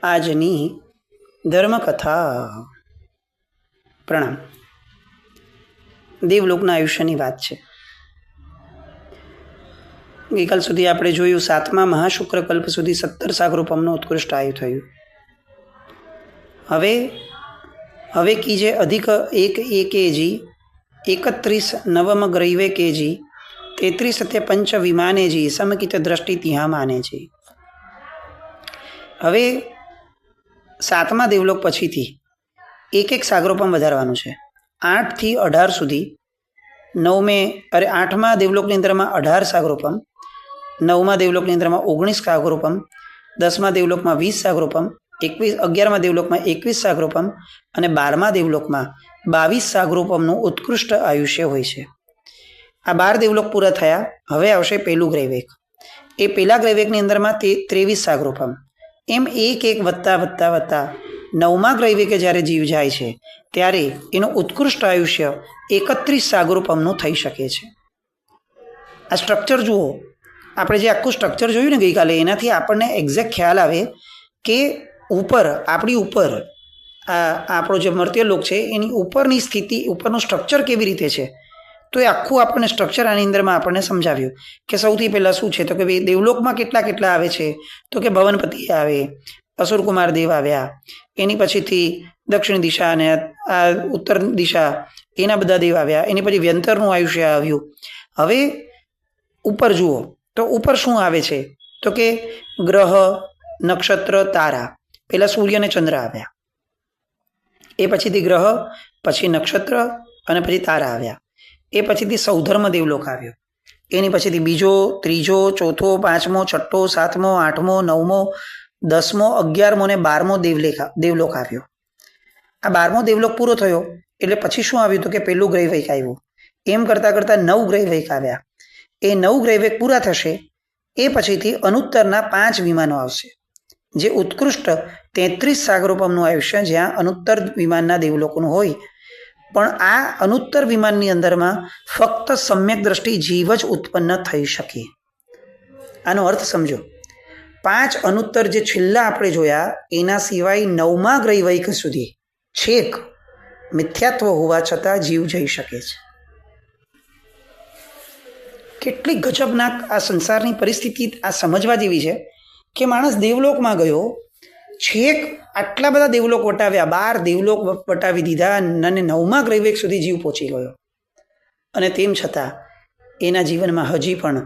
આજની ધર્મકથા. પ્રણામ. દેવલોકના આયુષ્યની વાત છે. ગઈકાલ સુધી આપણે જોયું 7મા મહાશુક્રકલ્પ સુધી 17 સાગરોપમનું ઉત્કૃષ્ટ આયુ થયું. હવે કીજે અધિક 1 કેજી 31 નવમ ગ્રૈવે કેજી 33 સત્ય પંચ વિમાનેજી સમકિત દ્રષ્ટિ ત્યાં માનેજી. હવે 7મા દેવલોક પછીથી એક સાગરોપમ વધારવાનું છે. 8 થી 18 સુધી 8મા દેવલોકની અંદરમાં 18 સાગરોપમ, 9મા દેવલોકની અંદરમાં 19 સાગરોપમ, 10મા દેવલોકમાં 20 સાગરોપમ, 11મા દેવલોકમાં 21 સાગરોપમ અને 12મા દેવલોકમાં 22 સાગરોપમનું ઉત્કૃષ્ટ આયુષ્ય હોય છે. આ 12 દેવલોક પૂરા થયા. હવે આવશે પહેલું ગ્રૈવેક. એ પહેલા ગ્રૈવેકની અંદરમાં 23 સાગરોપમ. એમ એક વધતા 9મા ગ્રૈવેકે જ્યારે જીવ જાય છે ત્યારે એનું ઉત્કૃષ્ટ આયુષ્ય 31 સાગરોપમનું થઈ શકે છે. આ સ્ટ્રક્ચર જુઓ. આપણે જે આખું સ્ટ્રક્ચર જોયું ને ગઈકાલે, એનાથી આપણને એક્ઝેક્ટ ખ્યાલ આવે કે આપણી ઉપર આપણો જે મર્ત્યલોક છે એની ઉપરની સ્થિતિ, ઉપરનું સ્ટ્રક્ચર કેવી રીતે છે. તો એ આખું આપણને સ્ટ્રક્ચર આની અંદરમાં આપણને સમજાવ્યું કે સૌથી પહેલાં શું છે. તો કે ભાઈ દેવલોકમાં કેટલા આવે છે. તો કે ભવનપતિ આવે, અસુરકુમાર દેવ આવ્યા, એની પછીથી દક્ષિણ દિશા અને આ ઉત્તર દિશા, એના બધા દેવ આવ્યા. એની પછી વ્યંતરનું આયુષ્ય આવ્યું. હવે ઉપર જુઓ તો ઉપર શું આવે છે. તો કે ગ્રહ, નક્ષત્ર, તારા. પહેલાં સૂર્ય અને ચંદ્ર આવ્યા, એ પછીથી ગ્રહ, પછી નક્ષત્ર અને પછી તારા આવ્યા. એ પછીથી સૌધર્મ દેવલોક આવ્યો. એની પછીથી બીજો, ત્રીજો, ચોથો, 5મો, 6મો, 7મો, 8મો, 9મો, 10મો, 11મો અને 12મો દેવલોક આવ્યો. આ 12મો દેવલોક પૂરો થયો એટલે પછી શું આવ્યું તો કે પહેલું ગ્રૈવેક આવ્યું. એમ કરતાં 9 ગ્રૈવેક આવ્યા. એ 9 ગ્રૈવેક પૂરા થશે એ પછીથી અનુત્તરના 5 વિમાનો આવશે, જે ઉત્કૃષ્ટ 33 સાગરોપમનું આયુષ્ય જ્યાં અનુત્તર વિમાનના દેવલોકોનું હોય. પણ આ અનુત્તર વિમાનની અંદરમાં ફક્ત સમ્યક દ્રષ્ટિ જીવ જ ઉત્પન્ન થઈ શકે. આનો અર્થ સમજો. 5 અનુત્તર જે છેલ્લા આપણે જોયા એના સિવાય 9મા ગ્રૈવેક સુધી છેક મિથ્યાત્વ હોવા છતાં જીવ જઈ શકે છે. કેટલી ગજબનાક આ સંસારની પરિસ્થિતિ આ સમજવા જેવી છે કે માણસ દેવલોકમાં ગયો, છેક આટલા બધા દેવલોક વટાવ્યા, 12 દેવલોક વટાવી દીધા અને 9મા ગ્રૈવેક સુધી જીવ પહોંચી ગયો. અને તેમ છતાં એના જીવનમાં હજી પણ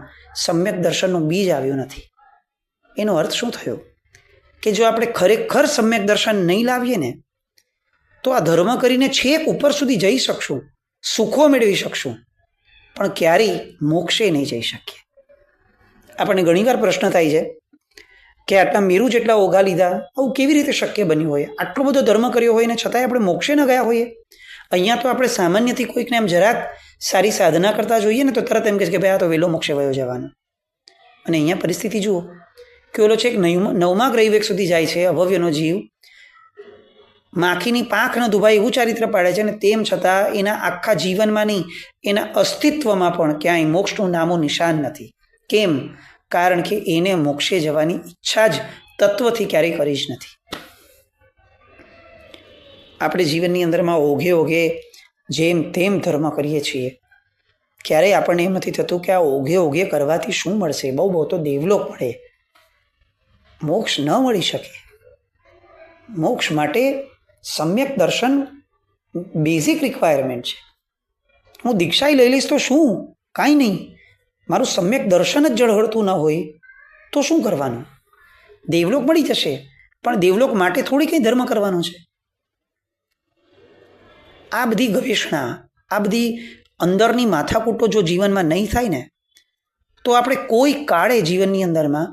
સમ્યક દર્શનનું બીજ આવ્યું નથી. એનો અર્થ શું થયો કે જો આપણે ખરેખર સમ્યક દર્શન નહીં લાવીએ ને તો આ ધર્મ કરીને છેક ઉપર સુધી જઈ શકશું, સુખો મેળવી શકશું, પણ ક્યારેય મોક્ષે નહીં જઈ શકીએ. આપણને ઘણીવાર પ્રશ્ન થાય છે કે આટલા મેરુ જેટલા ઓઘા લીધા, આવું કેવી રીતે શક્ય બન્યું હોય? આટલો બધો ધર્મ કર્યો હોય ને છતાંય આપણે મોક્ષે ન ગયા હોઈએ. અહીંયા તો આપણે સામાન્યથી કોઈકને એમ જરાક સારી સાધના કરતા જોઈએ ને તો તરત એમ કહે છે કે ભાઈ આ તો વહેલો મોક્ષે વયો જવાનો. અને અહીંયા પરિસ્થિતિ જુઓ કે ઓલો છેક 9મા ગ્રૈવેક સુધી જાય છે અભવ્યનો જીવ, માખીની પાંખ ન દુભાય એવું ચારિત્ર પાડે છે, અને તેમ છતાં એના આખા જીવનમાં નહીં, એના અસ્તિત્વમાં પણ ક્યાંય મોક્ષનું નામો નિશાન નથી. કેમ? કારણ કે એને મોક્ષે જવાની ઈચ્છા જ તત્વથી ક્યારેય કરી જ નથી. આપણે જીવનની અંદરમાં ઓઘે જેમ તેમ ધર્મ કરીએ છીએ. ક્યારેય આપણને એમ નથી થતું કે આ ઓઘે કરવાથી શું મળશે? બહુ તો દેવલોક મળે, મોક્ષ ન મળી શકે. મોક્ષ માટે સમ્યક દર્શન બેઝિક રિક્વાયરમેન્ટ છે. હું દીક્ષાય લઈ લઈશ તો શું? કાંઈ નહીં. મારું સમ્યક દર્શન જ જળહળતું ન હોય તો શું કરવાનું? દેવલોક મળી જશે, પણ દેવલોક માટે થોડી કંઈ ધર્મ કરવાનો છે. આ બધી ગવેષણા, આ બધી અંદરની માથાકૂટો જો જીવનમાં નહીં થાય ને તો આપણે કોઈ કાળે જીવનની અંદરમાં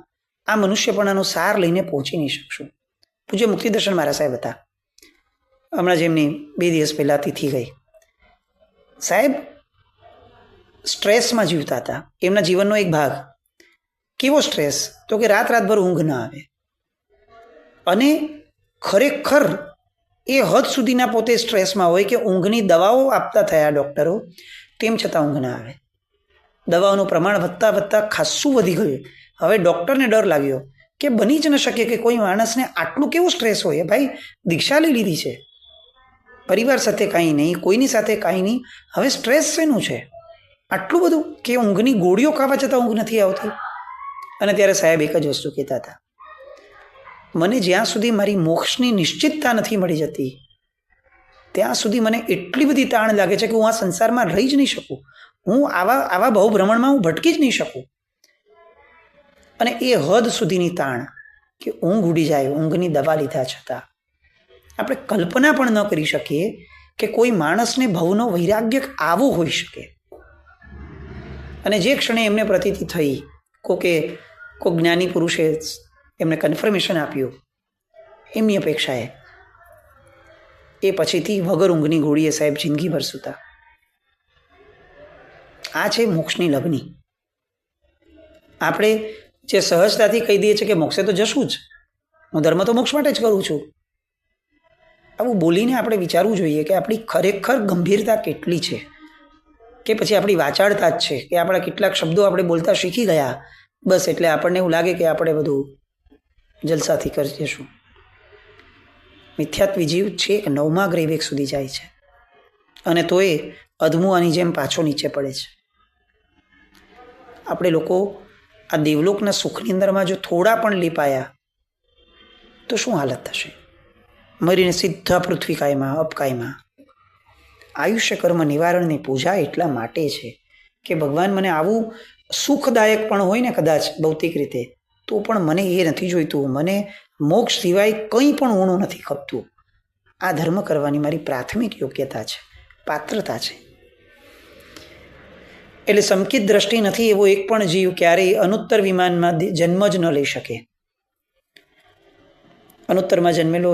આ મનુષ્યપણાનો સાર લઈને પહોંચી નહીં શકશું. પૂજ્ય મુક્તિદર્શન મારા સાહેબ હતા, હમણાં જ એમની 2 દિવસ પહેલાં તિથિ ગઈ. સાહેબ સ્ટ્રેસમાં જીવતા હતા. એમના જીવનનો એક ભાગ. કેવો સ્ટ્રેસ? તો કે રાતભર ઊંઘ ન આવે. અને ખરેખર એ હદ સુધીના પોતે સ્ટ્રેસમાં હોય કે ઊંઘની દવાઓ આપતા થયા ડૉક્ટરો, તેમ છતાં ઊંઘ ના આવે. દવાઓનું પ્રમાણ વધતા ખાસ્સું વધી ગયું. હવે ડૉક્ટરને ડર લાગ્યો કે બની જ ન શકે કે કોઈ માણસને આટલું કેવું સ્ટ્રેસ હોય. ભાઈ દીક્ષા લઈ લીધી છે, પરિવાર સાથે કાંઈ નહીં, કોઈની સાથે કાંઈ નહીં, હવે સ્ટ્રેસ શેનું છે આટલું બધું કે ઊંઘની ગોળીઓ ખાવા છતાં ઊંઘ નથી આવતી. અને ત્યારે સાહેબ એક જ વસ્તુ કહેતા હતા, મને જ્યાં સુધી મારી મોક્ષની નિશ્ચિતતા નથી મળી જતી ત્યાં સુધી મને એટલી બધી તાણ લાગે છે કે હું આ સંસારમાં રહી જ નહીં શકું, હું આવા બહુભ્રમણમાં હું ભટકી જ નહીં શકું. અને એ હદ સુધીની તાણ કે ઊંઘ ઉડી જાય ઊંઘની દવા લીધા છતાં. આપણે કલ્પના પણ ન કરી શકીએ કે કોઈ માણસને ભવનો વૈરાગ્ય આવો હોઈ શકે. અને જે ક્ષણે એમને પ્રતીતિ થઈ કોઈ જ્ઞાની પુરુષે એમને કન્ફર્મેશન આપ્યું એમની અપેક્ષાએ, એ પછીથી વગર ઊંઘની ગોળીએ સાહેબ જિંદગીભર સૂતા. આ છે મોક્ષની લગ્ની. આપણે જે સહજતાથી કહી દઈએ છીએ કે મોક્ષે તો જશું જ, હું ધર્મ તો મોક્ષ માટે જ કરું છું, આવું બોલીને આપણે વિચારવું જોઈએ કે આપણી ખરેખર ગંભીરતા કેટલી છે, કે પછી આપણી વાચાળતા જ છે કે આપણા કેટલાક શબ્દો આપણે બોલતા શીખી ગયા બસ એટલે આપણને એવું લાગે કે આપણે બધું જલસાથી કરી જઈશું. મિથ્યાત્વી જીવ છે કે 9મા ગ્રહવેગ સુધી જાય છે અને તોય અધમુઆની જેમ પાછો નીચે પડે છે. આપણે લોકો આ દેવલોકના સુખની અંદરમાં જો થોડા પણ લીપાયા તો શું હાલત થશે? મરીને સીધા પૃથ્વી કાયમાં અપકાયમાં. આયુષ્ય કર્મ નિવારણની પૂજા એટલા માટે છે કે ભગવાન મને આવું સુખદાયક પણ હોય ને કદાચ ભૌતિક રીતે તો પણ મને એ નથી જોઈતું, મને મોક્ષ સિવાય કંઈ પણ ઊણું નથી ખપતું. આ ધર્મ કરવાની મારી પ્રાથમિક યોગ્યતા છે, પાત્રતા છે. એટલે સંકિત દ્રષ્ટિ નથી એવો એક પણ જીવ ક્યારેય અનુત્તર વિમાનમાં જન્મ જ ન લઈ શકે. અનુત્તરમાં જન્મેલો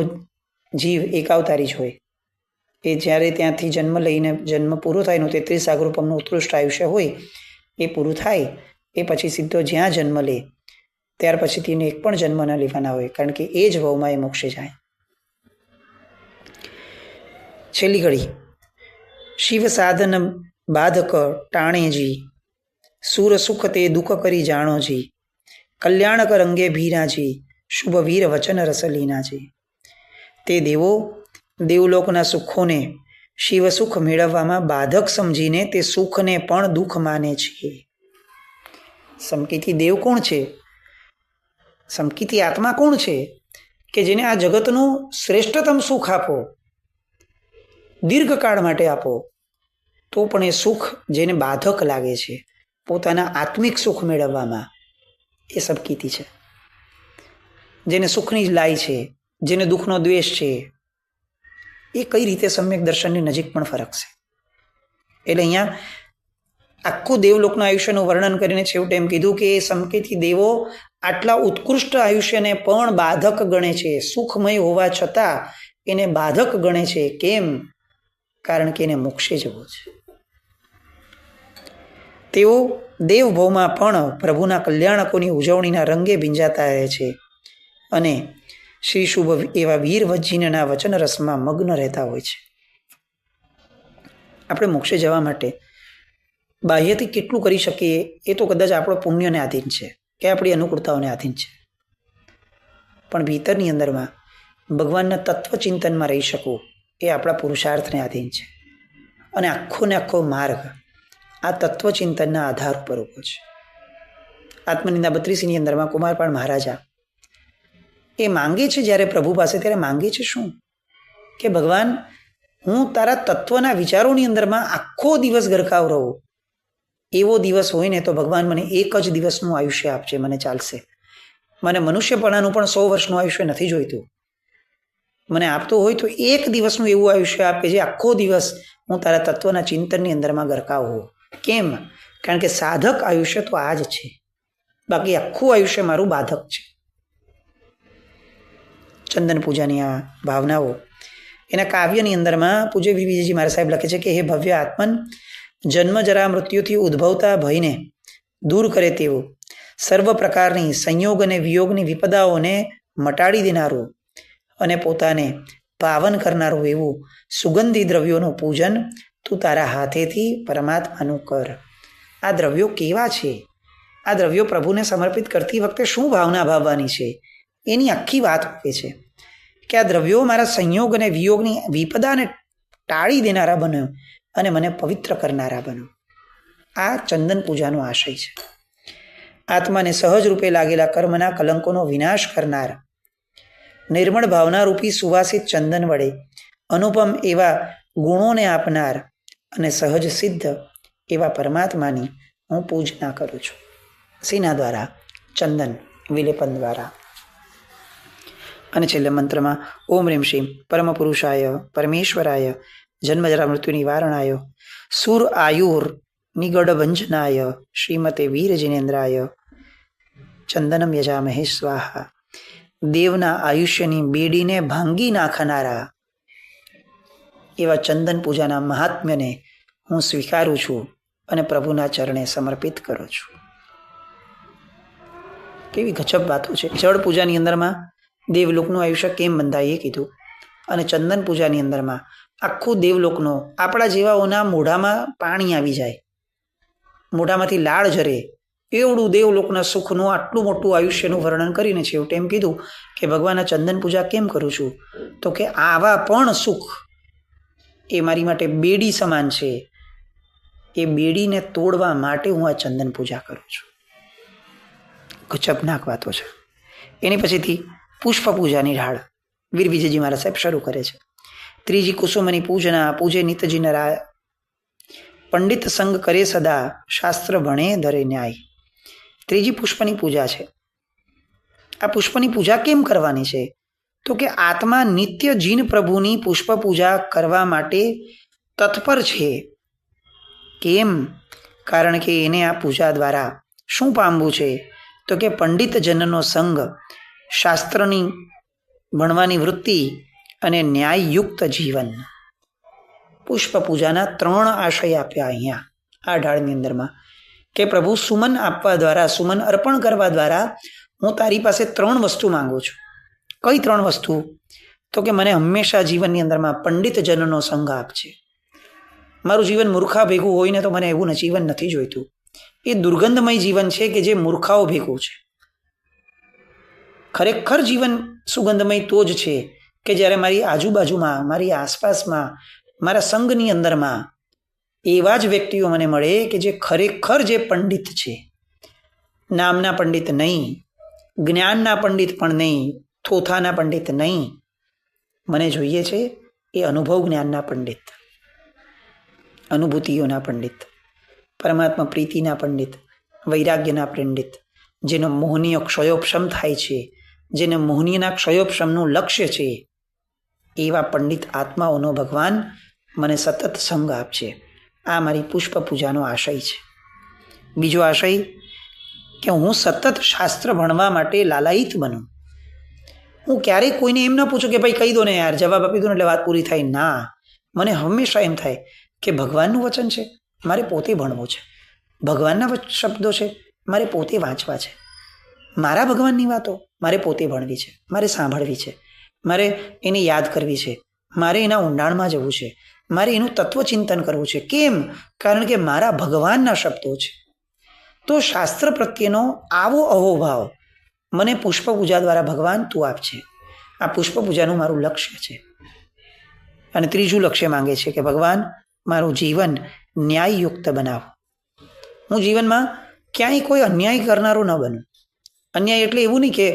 જીવ એકાવતારી જ હોય. એ જ્યારે ત્યાંથી જન્મ પૂરો થાય એનું 33 સાગરોપમનું ઉત્કૃષ્ટ આયુષ્ય હોય એ પૂરું થાય એ પછી સીધો જ્યાં જન્મ લે ત્યાર પછી તેને એક પણ જન્મ ન લેવાના હોય, કારણ કે એ જ ભવમાં એ મોક્ષે જાય. છેલ્લી ઘડી શિવ સાધન બાધક ટાણેજી, સુર સુખ તે દુઃખ કરી જાણોજી, કલ્યાણક રંગે ભીરાજી, શુભ વીર વચન રસલીનાજી. તે દેવો દેવલોકના સુખોને શિવ સુખ મેળવવામાં બાધક સમજીને તે સુખને પણ દુઃખ માને છે. સમકીતી દેવ કોણ છે? સમકીતી આત્મા કોણ છે કે જેને આ જગતનું શ્રેષ્ઠતમ સુખ આપો, દીર્ઘકાળ માટે આપો, તો પણ એ સુખ જેને બાધક લાગે છે પોતાના આત્મિક સુખ મેળવવામાં, એ સમકીતી છે. જેને સુખની જ લાય છે, જેને દુઃખનો દ્વેષ છે, એ કઈ રીતે સમ્યક દર્શનની નજીક પણ ફરક છે. એટલે અહીંયા આખું દેવલોકના આયુષ્યનું વર્ણન કરીને છેવટે એમ કીધું કે એ સમકેતી દેવો આટલા ઉત્કૃષ્ટ આયુષ્યને પણ બાધક ગણે છે, સુખમય હોવા છતાં એને બાધક ગણે છે. કેમ? કારણ કે એને મોક્ષે જવું છે. તેઓ દેવભવમાં પણ પ્રભુના કલ્યાણકોની ઉજવણીના રંગે ભીંજાતા રહે છે અને શ્રી શુભ એવા વીર વજીનના વચન રસમાં મગ્ન રહેતા હોય છે. આપણે મોક્ષે જવા માટે બાહ્યથી કેટલું કરી શકીએ એ તો કદાચ આપણો પુણ્યને આધીન છે કે આપણી અનુકૂળતાઓને આધીન છે, પણ ભીતરની અંદરમાં ભગવાનના તત્વચિંતનમાં રહી શકવું એ આપણા પુરુષાર્થને આધીન છે. અને આખો ને આખો માર્ગ આ તત્વચિંતનના આધાર ઉપર ઊભો છે. આત્મનિંદા 32ની અંદરમાં કુમારપાળ મહારાજા એ માંગે છે જ્યારે પ્રભુ પાસે, ત્યારે માંગે છે શું કે ભગવાન હું તારા તત્વના વિચારોની અંદરમાં આખો દિવસ ગરકાવ રહું. એવો દિવસ હોય ને તો ભગવાન મને એક જ દિવસનું આયુષ્ય આપજે, મને ચાલશે. મને મનુષ્યપણાનું પણ 100 વર્ષનું આયુષ્ય નથી જોઈતું. મને આપતો હોય તો એક દિવસનું એવું આયુષ્ય આપ કે જે આખો દિવસ હું તારા તત્વના ચિંતનની અંદરમાં ગરકાવ હોઉં. કેમ? કારણ કે સાધક આયુષ્ય તો આ જ છે, બાકી આખું આયુષ્ય મારું બાધક છે. ચંદન પૂજાની આ ભાવનાઓ એના કાવ્યની અંદરમાં પૂજ્ય વિજયજી મહારાજ સાહેબ લખે છે કે હે ભવ્ય આત્મન, જન્મ જરા મૃત્યુથી ઉદ્ભવતા ભયને દૂર કરે તેવું, સર્વ પ્રકારની સંયોગ અને વિયોગની વિપદાઓને મટાડી દેનારું અને પોતાને પાવન કરનારું એવું સુગંધી દ્રવ્યોનું પૂજન તું તારા હાથેથી પરમાત્માનું કર. આ દ્રવ્યો કેવા છે આ દ્રવ્યો પ્રભુને સમર્પિત કરતી વખતે શું ભાવના ભાવવાની છે એની આખી વાત હોય છે કે આ દ્રવ્યો મારા સંયોગ અને વિયોગની વિપદાને ટાળી દેનારા બનો અને મને પવિત્ર કરનારા બનો. આ ચંદન પૂજાનો આશય છે. આત્માને સહજ રૂપે લાગેલા કર્મના કલંકોનો વિનાશ કરનાર નિર્મળ ભાવનારૂપી સુવાસિત ચંદન વડે અનુપમ એવા ગુણોને આપનાર અને સહજ સિદ્ધ એવા પરમાત્માની હું પૂજના કરું છું. સીના દ્વારા, ચંદન વિલેપન દ્વારા. અને છેલ્લે મંત્રમાં ઓમ રીમ શ્રીમ પરમ પુરુષાય પરમેશ્વરાય જન્મજરા મૃત્યુ નિવારણાય સુર આયુર નિગડ ભંજનાય શ્રીમતે વીર જિનેન્દ્રાય ચંદનમ યજામહે સ્વાહા. દેવના આયુષ્યની બેડીને ભાંગી નાખનારા એવા ચંદન પૂજાના મહાત્મ્યને હું સ્વીકારું છું અને પ્રભુના ચરણે સમર્પિત કરું છું. કેવી ગજબ વાતો છે. જળ પૂજાની અંદરમાં દેવલોકનું આયુષ્ય કેમ બંધાય એ કીધું, અને ચંદન પૂજાની અંદરમાં આખું દેવલોકનો આપણા જેવાઓના મોઢામાં પાણી આવી જાય, મોઢામાંથી લાળ ઝરે એવડું દેવલોકના સુખનું આટલું મોટું આયુષ્યનું વર્ણન કરીને છેવટે એમ કીધું કે ભગવાનના ચંદન પૂજા કેમ કરું છું, તો કે આવા પણ સુખ એ મારી માટે બેડી સમાન છે. એ બેડીને તોડવા માટે હું આ ચંદન પૂજા કરું છું. ગજબનાક વાતો છે. એની પછીથી પુષ્પ પૂજાની ઢાળ વીર વિજયજી મારા સાહેબ શરૂ કરે છે. ત્રીજી કુસુમની પૂજના પૂજે નિતજી નરાય, પંડિત સંગ કરે સદા શાસ્ત્ર ભણે ધરે ન્યાય. ત્રીજી પુષ્પની પૂજા છે. આ પુષ્પની પૂજા કેમ કરવાની છે, તો કે આત્મા નિત્ય જીન પ્રભુની પુષ્પ પૂજા કરવા માટે તત્પર છે. કેમ? કારણ કે એને આ પૂજા દ્વારા શું પામવું છે, તો કે પંડિત જનનો સંગ, શાસ્ત્રની ભણવાની વૃત્તિ અને ન્યાયયુક્ત જીવન. પુષ્પ પૂજાના 3 આશય આપ્યા અહીંયા આ ઢાળની અંદરમાં કે પ્રભુ સુમન આપવા દ્વારા, સુમન અર્પણ કરવા દ્વારા હું તારી પાસે 3 વસ્તુ માંગુ છું. કઈ 3 વસ્તુ? તો કે મને હંમેશા જીવનની અંદરમાં પંડિત જનનો સંગ આપજે. મારું જીવન મૂર્ખા ભેગું હોય ને તો મને એવું જીવન નથી જોઈતું. એ દુર્ગંધમય જીવન છે કે જે મૂર્ખાઓ ભેગું છે. ખરેખર જીવન સુગંધમય તો જ છે કે જ્યારે મારી આજુબાજુમાં, મારી આસપાસમાં, મારા સંઘની અંદરમાં એવા જ વ્યક્તિઓ મને મળે કે જે ખરેખર જે પંડિત છે. નામના પંડિત નહીં, જ્ઞાનના પંડિત પણ નહીં, થોથાના પંડિત નહીં. મને જોઈએ છે એ અનુભવ જ્ઞાનના પંડિત, અનુભૂતિઓના પંડિત, પરમાત્મા પ્રીતિના પંડિત, વૈરાગ્યના પંડિત, જેનો મોહનીય ક્ષયોપશમ થાય છે, જેને મોહનીયના ક્ષયોપશમનું લક્ષ્ય છે, એવા પંડિત આત્માઓનો ભગવાન મને સતત સંગ આપશે. આ મારી પુષ્પ પૂજાનો આશય છે. બીજો આશય કે હું સતત શાસ્ત્ર ભણવા માટે લાલાયિત બનું. હું ક્યારેય કોઈને એમ ન પૂછું કે ભાઈ કહી દો ને યાર, જવાબ આપી દો ને એટલે વાત પૂરી થાય. ના, મને હંમેશા એમ થાય કે ભગવાનનું વચન છે, મારે પોતે ભણવું છે. ભગવાનના શબ્દો છે, મારે પોતે વાંચવા છે. મારા ભગવાનની વાતો મારે પોતે ભણવી છે, મારે સાંભળવી છે, મારે એને યાદ કરવી છે, મારે એના ઊંડાણમાં જવું છે, મારે એનું તત્વચિંતન કરવું છે. કેમ? કારણ કે મારા ભગવાનના શબ્દો છે. તો શાસ્ત્ર પ્રત્યેનો આવો અહોભાવ મને પુષ્પ પૂજા દ્વારા ભગવાન તું આપજે. આ પુષ્પ પૂજાનું મારું લક્ષ્ય છે. અને ત્રીજું લક્ષ્ય માંગે છે કે ભગવાન મારું જીવન ન્યાયયુક્ત બનાવો. હું જીવનમાં ક્યાંય કોઈ અન્યાય કરનારો ન બનું. અન્યાય એટલે એવું નહીં કે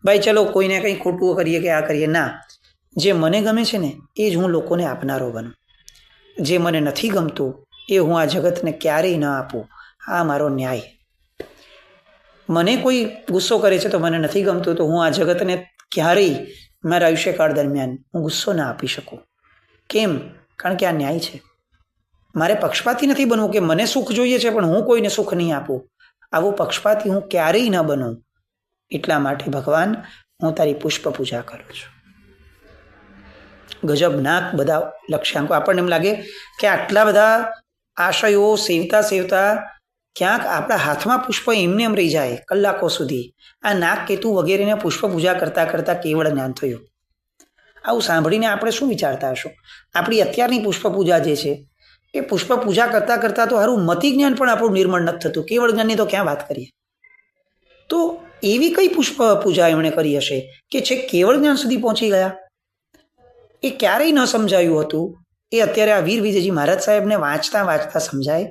ભાઈ ચલો કોઈને કંઈ ખોટું કરીએ કે આ કરીએ. ના, જે મને ગમે છે ને એ જ હું લોકોને આપનારો બનું. જે મને નથી ગમતું એ હું આ જગતને ક્યારેય ન આપું. આ મારો ન્યાય. મને કોઈ ગુસ્સો કરે છે તો મને નથી ગમતું તો હું આ જગતને ક્યારેય મારા આયુષ્યકાળ દરમિયાન હું ગુસ્સો ના આપી શકું. કેમ? કારણ કે આ ન્યાય છે. મારે પક્ષપાતી નથી બનવું કે મને સુખ જોઈએ છે પણ હું કોઈને સુખ નહીં આપું. આવો પક્ષપાતી હું ક્યારેય ન બનું. એટલા માટે ભગવાન હું તારી પુષ્પ પૂજા કરું છું. ગજબનાક બધા લક્ષ્યાંકો. આપણને એમ લાગે કે આટલા બધા આશયો સેવતા સેવતા ક્યાંક આપણા હાથમાં પુષ્પ એમને એમ રહી જાય કલાકો સુધી. આ નાગ કેતુ વગેરેને પુષ્પ પૂજા કરતાં કરતાં કેવળ જ્ઞાન થયું. આવું સાંભળીને આપણે શું વિચારતા હશું? આપણી અત્યારની પુષ્પ પૂજા જે છે એ પુષ્પ પૂજા કરતાં કરતાં તો સારું મતિ જ્ઞાન પણ આપણું નિર્મળ નથી થતું. કેવળ જ્ઞાનની તો ક્યાં વાત કરીએ. તો એવી કઈ પુષ્પ પૂજા એમણે કરી હશે કે છેક કેવળ જ્ઞાન સુધી પહોંચી ગયા? એ ક્યારેય ન સમજાયું હતું. એ અત્યારે આ વીર વિજયજી મહારાજ સાહેબને વાંચતા વાંચતા સમજાય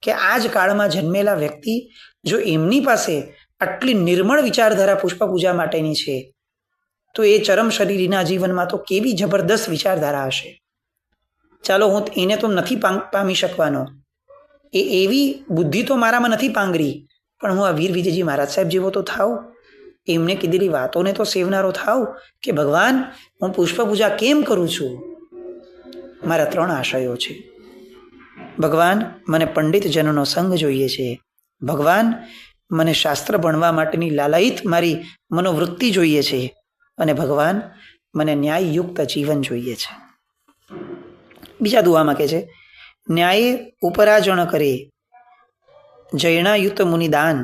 કે આ જ કાળમાં જન્મેલા વ્યક્તિ જો એમની પાસે આટલી નિર્મળ વિચારધારા પુષ્પ પૂજા માટેની છે તો એ ચરમ શરીરના જીવનમાં તો કેવી જબરદસ્ત વિચારધારા હશે. ચાલો હું એને તો નથી પામી શકવાનો, એ એવી બુદ્ધિ તો મારામાં નથી પાંગરી, પણ હું આ વીર વિજયજી મહારાજ સાહેબ જેવો તો થાવ, એમને કીધેલી વાતોને તો સેવનારો થાવ કે ભગવાન હું પુષ્પ પૂજા કેમ કરું છું. મારા 3 આશયો છે. ભગવાન મને પંડિતજનોનો સંગ જોઈએ છે. ભગવાન મને શાસ્ત્ર ભણવા માટેની લાલાયિત મારી મનોવૃત્તિ જોઈએ છે. અને ભગવાન મને ન્યાયયુક્ત જીવન જોઈએ છે. બીજા દુઆમાં કહે છે, ન્યાયે ઉપરાજણ કરે જૈણાયુત મુનિદાન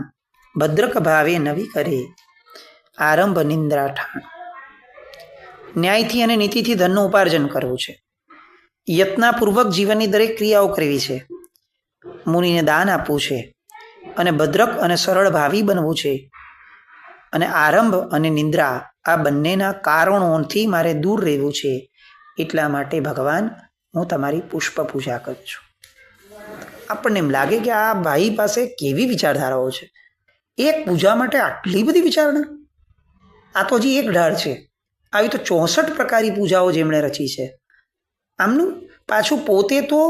ભદ્રક ભાવે નવી કરે આરંભ નિંદ્રા ઠાણ. ન્યાયથી અને નીતિથી ધનનું ઉપાર્જન કરવું છે. યત્નાપૂર્વક જીવનની દરેક ક્રિયાઓ કરવી છે. મુનિને દાન આપવું છે અને ભદ્રક અને સરળ ભાવી બનવું છે. અને આરંભ અને નિંદ્રા આ બંનેના કારણોથી મારે દૂર રહેવું છે. એટલા માટે ભગવાન હું તમારી પુષ્પ પૂજા કરું છું. આપણને એમ લાગે કે આ ભાઈ પાસે કેવી વિચારધારાઓ છે, એક પૂજા માટે આટલી બધી વિચારણા. આ તો હજી એક ઢાળ છે. આવી તો 64 પ્રકારની પૂજાઓ જેમણે રચી છે. આમનું પાછું પોતે તો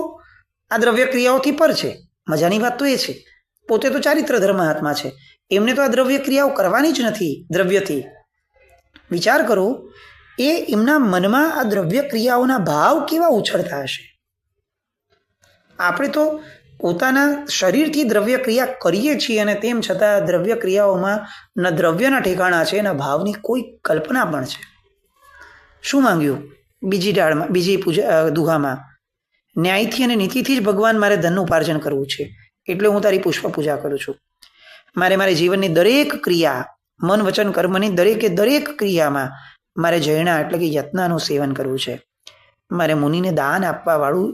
આ દ્રવ્ય ક્રિયાઓથી પર છે. મજાની વાત તો એ છે, પોતે તો ચારિત્ર ધર્મ આત્મા છે. એમને તો આ દ્રવ્ય ક્રિયાઓ કરવાની જ નથી દ્રવ્યથી. વિચાર કરો, એ એમના મનમાં આ દ્રવ્ય ક્રિયાઓના ભાવ કેવા ઉછળતા હશે. આપણે તો પોતાના શરીરથી દ્રવ્ય ક્રિયા કરીએ છીએ અને તેમ છતાં દ્રવ્ય ક્રિયાઓમાં ન દ્રવ્યના ઠેકાણા છે, એના ભાવની કોઈ કલ્પના પણ છે. શું માંગ્યું બીજી ડાળમાં, બીજી પૂજા દુહામાં? ન્યાયથી અને નીતિથી જ ભગવાન મારે ધનનું ઉપાર્જન કરવું છે, એટલે હું તારી પુષ્પ પૂજા કરું છું. મારે જીવનની દરેક ક્રિયા, મન વચન કર્મની દરેકે દરેક ક્રિયામાં મારે જૈણા એટલે કે યત્નાનું સેવન કરવું છે. મારે મુનિને દાન આપવાવાળું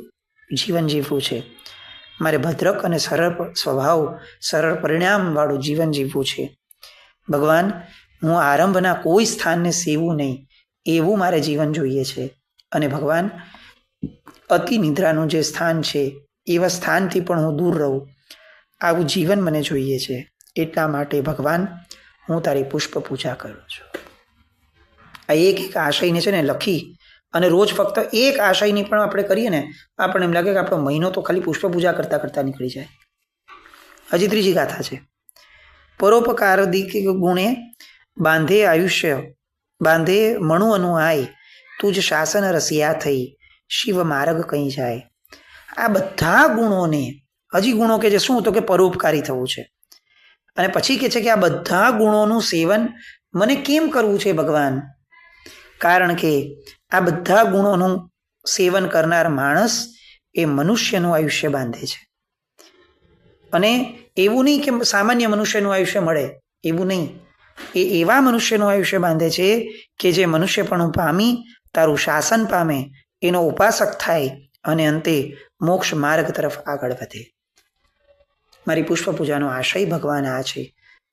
જીવન જીવવું છે. મારે ભદ્રક અને સરળ સ્વભાવ, સરળ પરિણામવાળું જીવન જીવવું છે. ભગવાન હું આરંભના કોઈ સ્થાનને સેવું નહીં એવું મારે જીવન જોઈએ છે. અને ભગવાન અતિ નિદ્રાનું જે સ્થાન છે એવા સ્થાનથી પણ હું દૂર રહું, આવું જીવન મને જોઈએ છે. એટલા માટે ભગવાન હું તારી પુષ્પ પૂજા કરું છું. આ એક આશયને છે ને લખી અને રોજ ફક્ત એક આશયની પણ આપણે કરીએ ને, આપણને એમ લાગે કે આપણો મહિનો તો ખાલી પુષ્પ પૂજા કરતાં કરતાં નીકળી જાય. હજી ત્રીજી ગાથા છે. પરોપકારદિક ગુણે બાંધે આયુષ્ય બાંધે મણુ અનુહાય તું જ શાસન રસિયા થઈ શિવ માર્ગ કहीं જાય. આ બધા ગુણોને, હજી ગુણો કે જે શું તો કે પરોપકારી થવું છે. અને પછી કહે છે કે આ બધા ગુણોનું સેવન મને કેમ કરવું છે ભગવાન? કારણ કે આ બધા ગુણોનું સેવન કરનાર માણસ એ મનુષ્યનું આયુષ્ય બાંધે છે. અને એવું નહીં કે સામાન્ય મનુષ્યનું આયુષ્ય મળે, એવું નહીં. એ એવા મનુષ્યનું આયુષ્ય બાંધે છે કે જે મનુષ્યપણું પામી તારું શાસન પામે, એનો ઉપાસક થાય અને અંતે મોક્ષ માર્ગ તરફ આગળ વધે. મારી પુષ્પ પૂજાનો આશય ભગવાન આ છે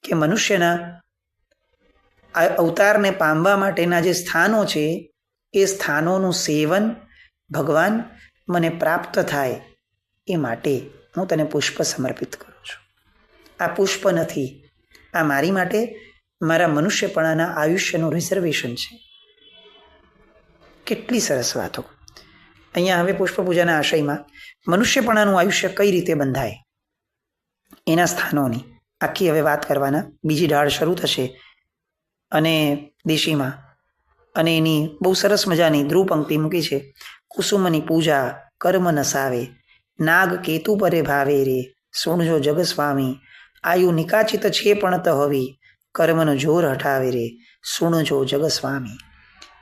કે મનુષ્યના અવતારને પામવા માટેના જે સ્થાનો છે એ સ્થાનોનું સેવન ભગવાન મને પ્રાપ્ત થાય એ માટે હું તને પુષ્પ સમર્પિત કરું છું. આ પુષ્પ નથી, આ મારી માટે મારા મનુષ્યપણાના આયુષ્યનું રિઝર્વેશન છે. કેટલી સરસ વાતો. અહીંયા હવે પુષ્પ પૂજાના આશયમાં મનુષ્યપણાનું આયુષ્ય કઈ રીતે બંધાય એના સ્થાનોની આખી હવે વાત કરવાના. બીજી ઢાળ શરૂ થશે અને દેશીમાં, અને એની બહુ સરસ મજાની ધ્રુવ પંક્તિ મૂકી છે. કુસુમની પૂજા કર્મ નસાવે નાગ કેતુ પરે ભાવે રે સુણજો જગ સ્વામી આયુ નિકાચિત છે પણ તહવી કર્મનો જોર હટાવે રે સુણજો જગ સ્વામી.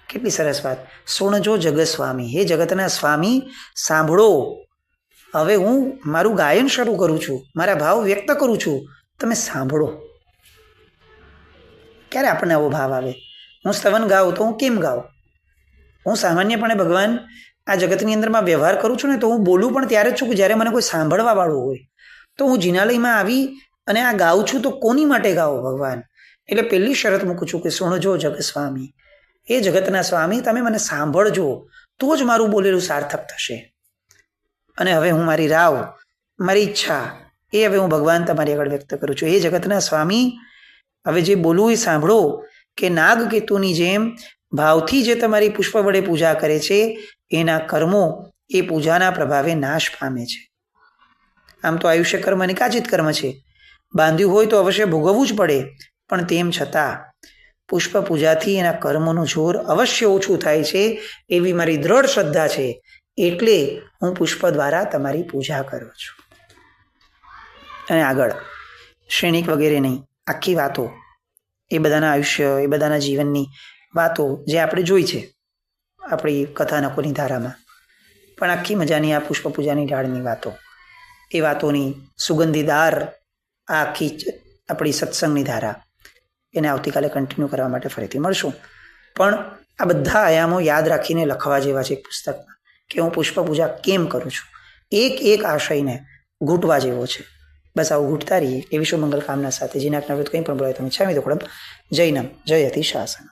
કેટલી સરસ વાત. સુણજો જગ સ્વામી, હે જગતના સ્વામી સાંભળો. હવે હું મારું ગાયન શરૂ કરું છું, મારા ભાવ વ્યક્ત કરું છું, તમે સાંભળો. ક્યારે આપણને આવો ભાવ આવે? હું સ્તવન ગાઉં તો હું કેમ ગાઉં? હું સામાન્યપણે ભગવાન આ જગતની અંદરમાં વ્યવહાર કરું છું ને તો હું બોલું પણ ત્યારે જ છું કે જ્યારે મને કોઈ સાંભળવા વાળું હોય. તો હું જિનાલયમાં આવી અને આ ગાઉં છું તો કોની માટે ગાઉં ભગવાન? એટલે પહેલી શરત મૂકું છું કે સુણજો જગ સ્વામી, એ જગતના સ્વામી તમે મને સાંભળજો, તો જ મારું બોલેલું સાર્થક થશે. અને હવે હું મારી રાવ, મારી ઈચ્છા એ હવે હું ભગવાન તમારી આગળ વ્યક્ત કરું છું. એ જગતના સ્વામી, હવે જે બોલવું એ સાંભળો કે નાગ કેતુની જેમ ભાવથી જે તમારી પુષ્પ વડે પૂજા કરે છે એના કર્મો એ પૂજાના પ્રભાવે નાશ પામે છે. આમ તો આયુષ્ય કર્મ નિકાચિત કર્મ છે, બાંધ્યું હોય તો અવશ્ય ભોગવવું જ પડે, પણ તેમ છતાં પુષ્પ પૂજાથી એના કર્મોનું જોર અવશ્ય ઓછું થાય છે એવી મારી દ્રઢ શ્રદ્ધા છે. એટલે હું પુષ્પ દ્વારા તમારી પૂજા કરું છું. અને આગળ શ્રેણિક વગેરે નહીં, આખી વાતો એ બધાના આયુષ્ય, એ બધાના જીવનની વાતો જે આપણે જોઈ છે આપણી કથાનકોની ધારામાં, પણ આખી મજાની આ પુષ્પ પૂજાની ઢાળની વાતો, એ વાતોની સુગંધીદાર આ આખી આપણી સત્સંગની ધારા, એને આવતીકાલે કન્ટિન્યુ કરવા માટે ફરીથી મળશું. પણ આ બધા આયામો યાદ રાખીને લખવા જેવા છે એક પુસ્તકમાં, કે હું પુષ્પ પૂજા કેમ કરું છું. એક એક આશયને ઘૂંટવા જેવો છે. બસ આવું ઘૂંટતા રહીએ એવી શુભ મંગલ કામના સાથે. જીનાકના વિરુદ્ધ કંઈ પણ બોલાય તો ઈચ્છામી દુક્કડમ. જૈનમ જયતિ શાસન.